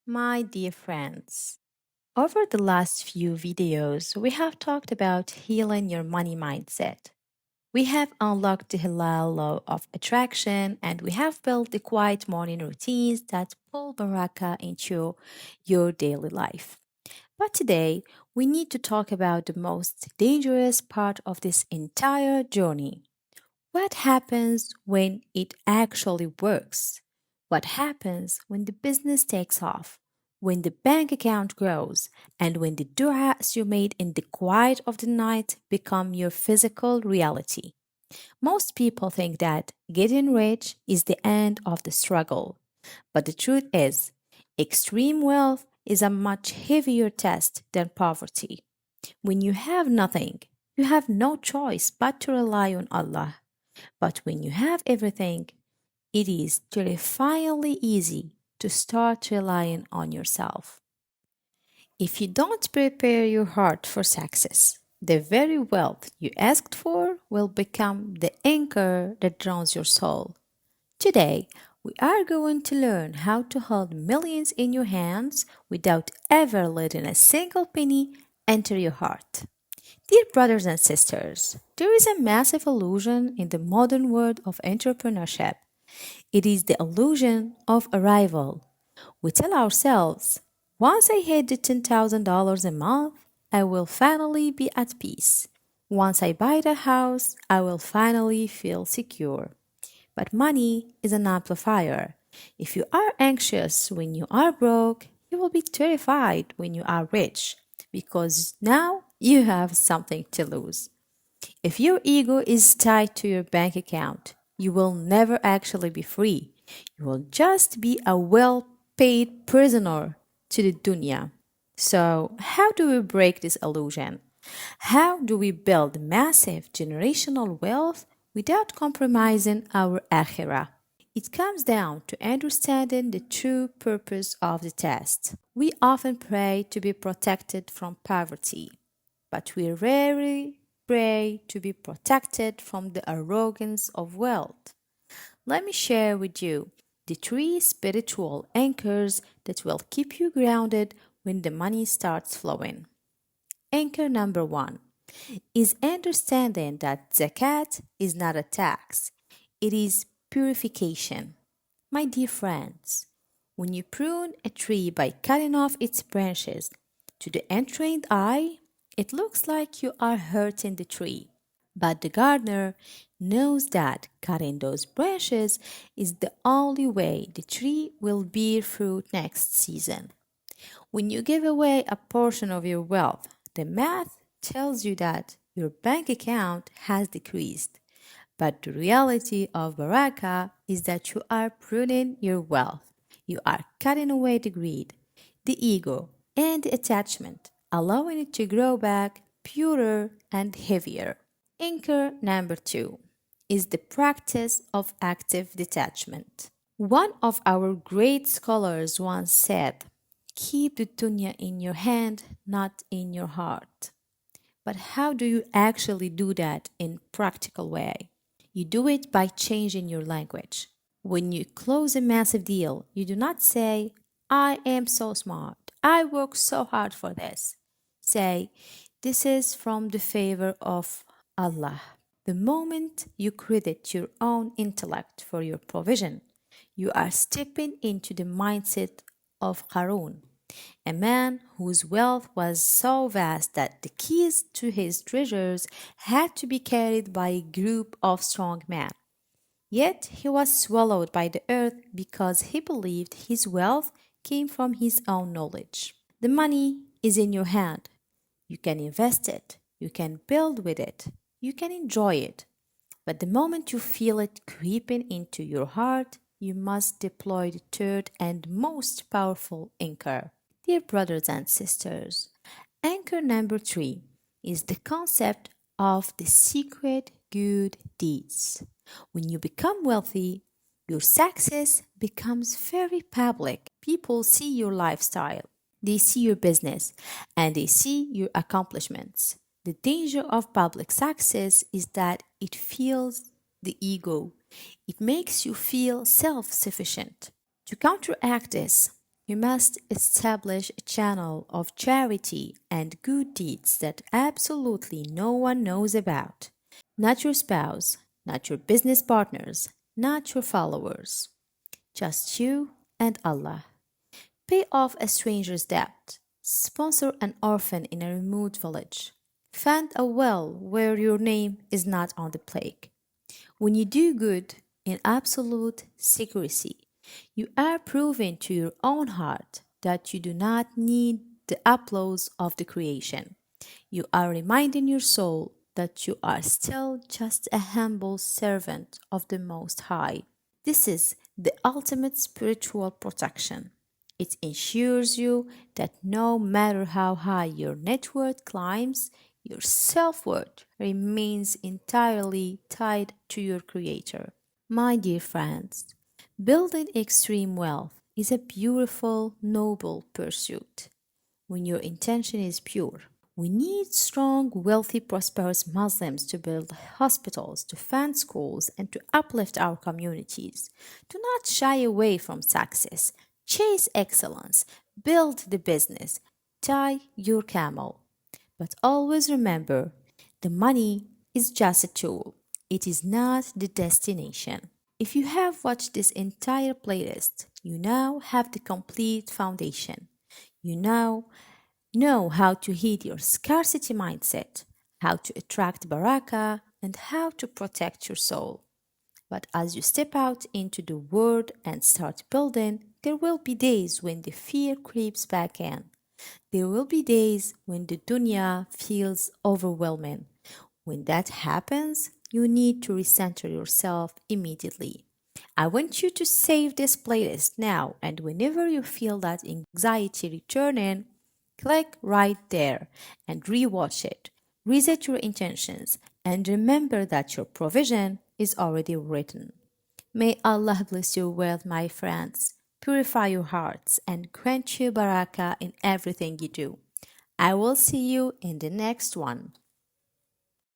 My dear friends, over the last few videos, we have talked about healing your money mindset. We have unlocked the halal law of attraction and we have built the quiet morning routines that pull baraka into your daily life. But today, we need to talk about the most dangerous part of this entire journey. What happens when it actually works? What happens when the business takes off? When the bank account grows? And when the du'as you made in the quiet of the night become your physical reality? Most people think that getting rich is the end of the struggle. But the truth is, extreme wealth is a much heavier test than poverty. When you have nothing, you have no choice but to rely on Allah. But when you have everything, it is terrifyingly easy to start relying on yourself. If you don't prepare your heart for success, the very wealth you asked for will become the anchor that drowns your soul. Today, we are going to learn how to hold millions in your hands without ever letting a single penny enter your heart. Dear brothers and sisters, there is a massive illusion in the modern world of entrepreneurship. It is the illusion of arrival. We tell ourselves, once I hit the $10,000 a month, I will finally be at peace. Once I buy the house, I will finally feel secure. But money is an amplifier. If you are anxious when you are broke, you will be terrified when you are rich because now you have something to lose. If your ego is tied to your bank account, you will never actually be free. You will just be a well paid prisoner to the dunya. So, how do we break this illusion? How do we build massive generational wealth without compromising our akhirah? It comes down to understanding the true purpose of the test. We often pray to be protected from poverty, but we rarely pray to be protected from the arrogance of wealth. Let me share with you the three spiritual anchors that will keep you grounded when the money starts flowing. Anchor number one is understanding that zakat is not a tax, it is purification. My dear friends, when you prune a tree by cutting off its branches to the untrained eye, it looks like you are hurting the tree. But the gardener knows that cutting those branches is the only way the tree will bear fruit next season. When you give away a portion of your wealth, the math tells you that your bank account has decreased. But the reality of Baraka is that you are pruning your wealth. You are cutting away the greed, the ego, and the attachment, allowing it to grow back purer and heavier. Anchor number two is the practice of active detachment. One of our great scholars once said, keep the dunya in your hand, not in your heart. But how do you actually do that in practical way? You do it by changing your language. When you close a massive deal, you do not say, I am so smart. I work so hard for this. Say, this is from the favor of Allah. The moment you credit your own intellect for your provision, you are stepping into the mindset of Qarun, a man whose wealth was so vast that the keys to his treasures had to be carried by a group of strong men. Yet he was swallowed by the earth because he believed his wealth came from his own knowledge. The money is in your hand. You can invest it, you can build with it, you can enjoy it. But the moment you feel it creeping into your heart, you must deploy the third and most powerful anchor. Dear brothers and sisters, anchor number three is the concept of the secret good deeds. When you become wealthy, your success becomes very public. People see your lifestyle, they see your business, and they see your accomplishments. The danger of public success is that it fills the ego. It makes you feel self sufficient. To counteract this, You must establish a channel of charity and good deeds that absolutely no one knows about. Not your spouse, not your business partners, not your followers. Just you and Allah. Pay off a stranger's debt. Sponsor an orphan in a remote village. Fund a well where your name is not on the plaque. When you do good in absolute secrecy, you are proving to your own heart that you do not need the applause of the creation. You are reminding your soul that you are still just a humble servant of the Most High. This is the ultimate spiritual protection. It ensures you that no matter how high your net worth climbs, your self worth remains entirely tied to your Creator. My dear friends, building extreme wealth is a beautiful, noble pursuit when your intention is pure. We need strong, wealthy, prosperous Muslims to build hospitals, to fund schools, and to uplift our communities. Do not shy away from success. Chase excellence. Build the business. Tie your camel. But always remember the money is just a tool, it is not the destination. If you have watched this entire playlist, you now have the complete foundation. You now know how to heal your scarcity mindset, how to attract baraka, and how to protect your soul. But as you step out into the world and start building, there will be days when the fear creeps back in. There will be days when the dunya feels overwhelming. When that happens, you need to recenter yourself immediately. I want you to save this playlist now, and whenever you feel that anxiety returning, click right there and rewatch it. Reset your intentions and remember that your provision is already written. May Allah bless you well, my friends, purify your hearts, and grant you barakah in everything you do. I will see you in the next one.